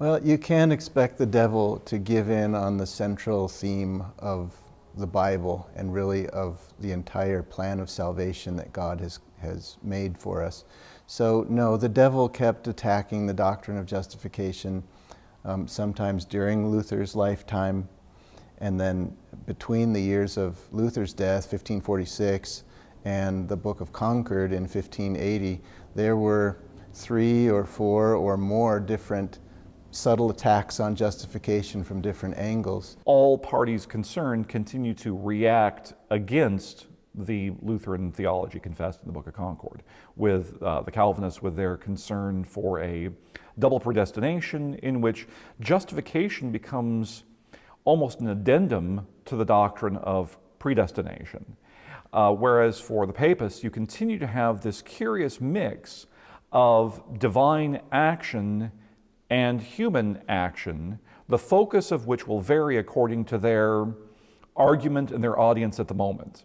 Well, you can expect the devil to give in on the central theme of the Bible and really of the entire plan of salvation that God has made for us. So no, the devil kept attacking the doctrine of justification, sometimes during Luther's lifetime, and then between the years of Luther's death, 1546, and the Book of Concord in 1580, there were 3 or 4 or more different subtle attacks on justification from different angles. All parties concerned continue to react against the Lutheran theology confessed in the Book of Concord, with the Calvinists with their concern for a double predestination in which justification becomes almost an addendum to the doctrine of predestination. Whereas for the Papists, you continue to have this curious mix of divine action and human action, the focus of which will vary according to their argument and their audience at the moment.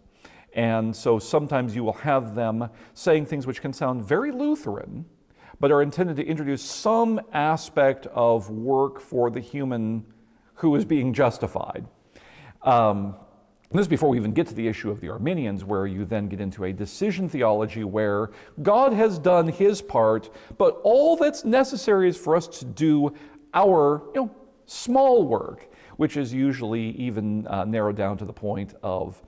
And so sometimes you will have them saying things which can sound very Lutheran, but are intended to introduce some aspect of work for the human who is being justified. This is before we even get to the issue of the Arminians, where you then get into a decision theology where God has done his part, but all that's necessary is for us to do our small work, which is usually even narrowed down to the point of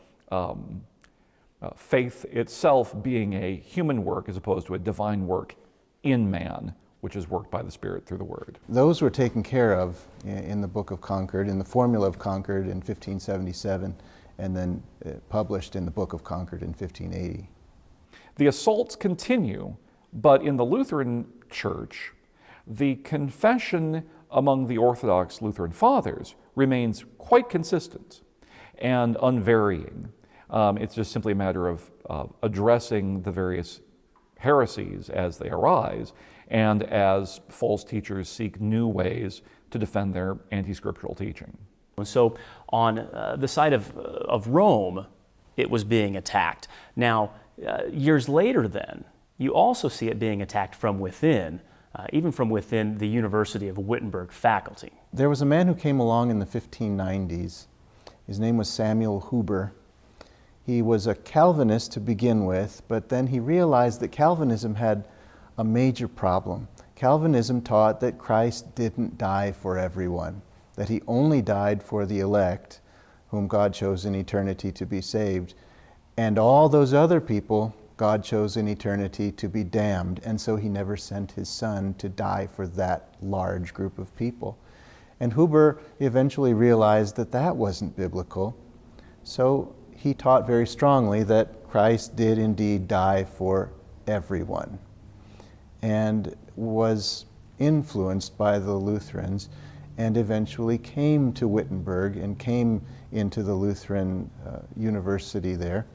faith itself being a human work as opposed to a divine work in man, which is worked by the Spirit through the Word. Those were taken care of in the Book of Concord, in the Formula of Concord in 1577, and then published in the Book of Concord in 1580. The assaults continue, but in the Lutheran Church, the confession among the Orthodox Lutheran Fathers remains quite consistent and unvarying. It's just simply a matter of addressing the various heresies as they arise and as false teachers seek new ways to defend their anti-scriptural teaching. And so on the side of Rome, it was being attacked. Now, years later then, you also see it being attacked from within, even from within the University of Wittenberg faculty. There was a man who came along in the 1590s. His name was Samuel Huber. He was a Calvinist to begin with, but then he realized that Calvinism had a major problem. Calvinism taught that Christ didn't die for everyone, that he only died for the elect, whom God chose in eternity to be saved. And all those other people, God chose in eternity to be damned, and so he never sent his Son to die for that large group of people. And Huber eventually realized that that wasn't biblical, so he taught very strongly that Christ did indeed die for everyone, and was influenced by the Lutherans, and eventually came to Wittenberg and came into the Lutheran University there.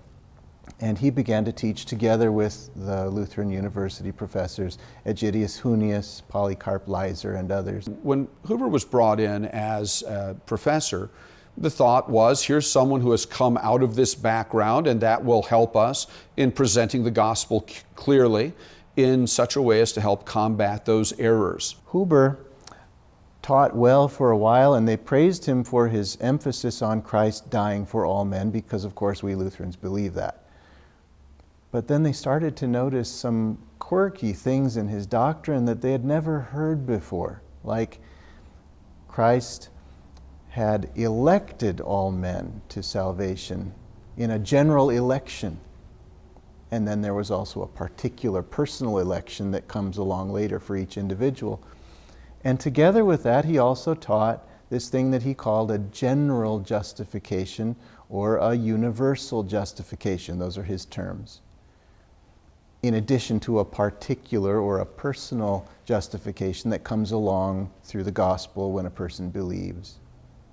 And he began to teach together with the Lutheran University professors, Aegidius Hunius, Polycarp Leiser, and others. When Huber was brought in as a professor, the thought was, here's someone who has come out of this background, and that will help us in presenting the gospel clearly in such a way as to help combat those errors. Huber taught well for a while, and they praised him for his emphasis on Christ dying for all men, because of course we Lutherans believe that. But then they started to notice some quirky things in his doctrine that they had never heard before, like Christ had elected all men to salvation in a general election. And then there was also a particular personal election that comes along later for each individual. And together with that, he also taught this thing that he called a general justification or a universal justification. Those are his terms. In addition to a particular or a personal justification that comes along through the gospel when a person believes.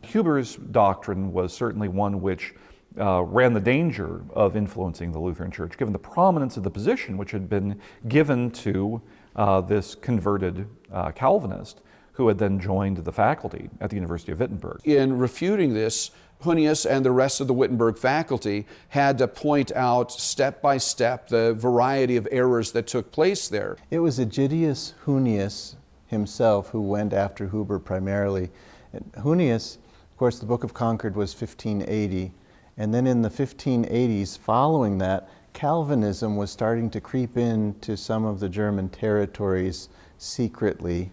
Huber's doctrine was certainly one which ran the danger of influencing the Lutheran Church, given the prominence of the position which had been given to this converted Calvinist who had then joined the faculty at the University of Wittenberg. In refuting this, Hunius and the rest of the Wittenberg faculty had to point out step by step the variety of errors that took place there. It was Aegidius Hunius himself who went after Huber primarily. And Gnaeus, of course, the Book of Concord was 1580, and then in the 1580s following that, Calvinism was starting to creep into some of the German territories secretly.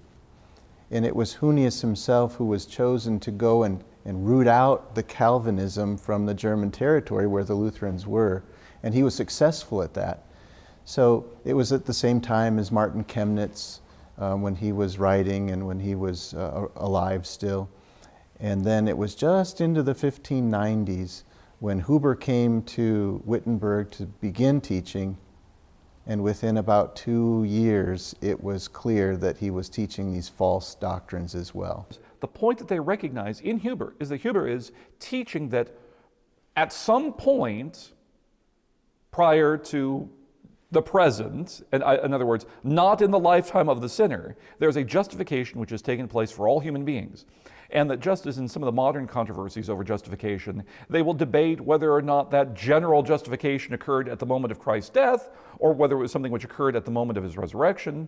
And it was Gnaeus himself who was chosen to go and root out the Calvinism from the German territory where the Lutherans were. And he was successful at that. So it was at the same time as Martin Chemnitz when he was writing and when he was alive still. And then it was just into the 1590s when Huber came to Wittenberg to begin teaching, and within about 2 years it was clear that he was teaching these false doctrines as well. The point that they recognize in Huber is that Huber is teaching that at some point prior to the present, and in other words, not in the lifetime of the sinner, there's a justification which has taken place for all human beings. And that just as in some of the modern controversies over justification, they will debate whether or not that general justification occurred at the moment of Christ's death, or whether it was something which occurred at the moment of his resurrection.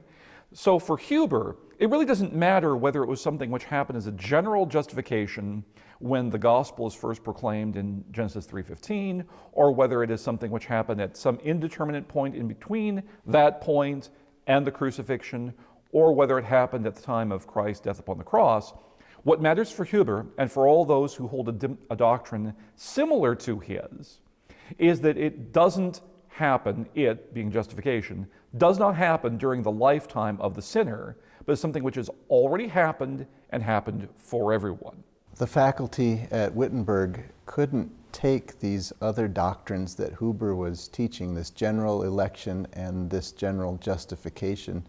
So for Huber, it really doesn't matter whether it was something which happened as a general justification when the gospel is first proclaimed in Genesis 3:15, or whether it is something which happened at some indeterminate point in between that point and the crucifixion, or whether it happened at the time of Christ's death upon the cross. What matters for Huber, and for all those who hold a doctrine similar to his, is that it doesn't happen, it being justification, does not happen during the lifetime of the sinner, but is something which has already happened and happened for everyone. The faculty at Wittenberg couldn't take these other doctrines that Huber was teaching, this general election and this general justification.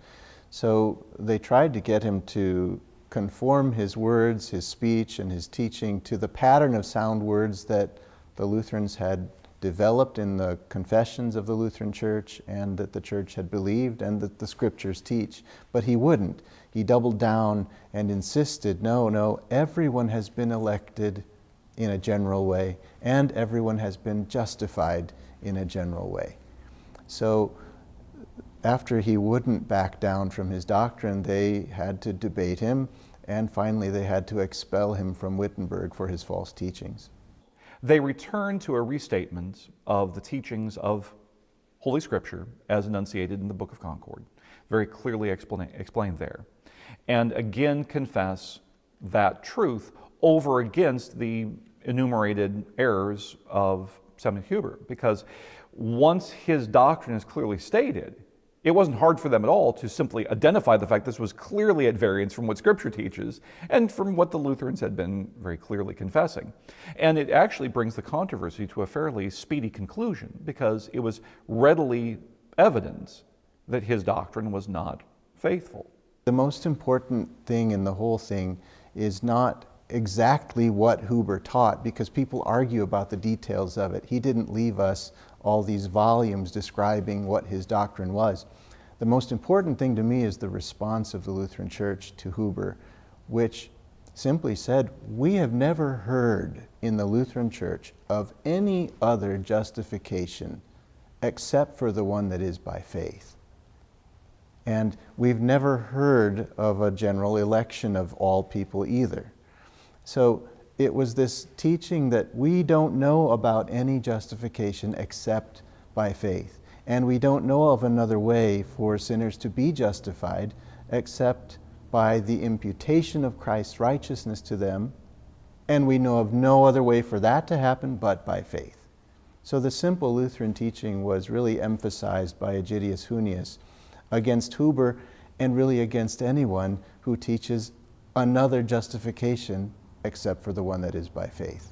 So they tried to get him to conform his words, his speech, and his teaching to the pattern of sound words that the Lutherans had developed in the confessions of the Lutheran Church, and that the Church had believed, and that the Scriptures teach. But he wouldn't. He doubled down and insisted, no, everyone has been elected in a general way, and everyone has been justified in a general way. So after he wouldn't back down from his doctrine, they had to debate him, and finally they had to expel him from Wittenberg for his false teachings. They returned to a restatement of the teachings of Holy Scripture as enunciated in the Book of Concord, very clearly explained there, and again confess that truth over against the enumerated errors of Samuel Huber, because once his doctrine is clearly stated, it wasn't hard for them at all to simply identify the fact this was clearly at variance from what Scripture teaches and from what the Lutherans had been very clearly confessing. And it actually brings the controversy to a fairly speedy conclusion, because it was readily evident that his doctrine was not faithful. The most important thing in the whole thing is not exactly what Huber taught, because people argue about the details of it. He didn't leave us all these volumes describing what his doctrine was. The most important thing to me is the response of the Lutheran Church to Huber, which simply said, we have never heard in the Lutheran Church of any other justification except for the one that is by faith. And we've never heard of a general election of all people either. So it was this teaching that we don't know about any justification except by faith. And we don't know of another way for sinners to be justified except by the imputation of Christ's righteousness to them. And we know of no other way for that to happen but by faith. So the simple Lutheran teaching was really emphasized by Aegidius Gnaeus against Huber, and really against anyone who teaches another justification except for the one that is by faith.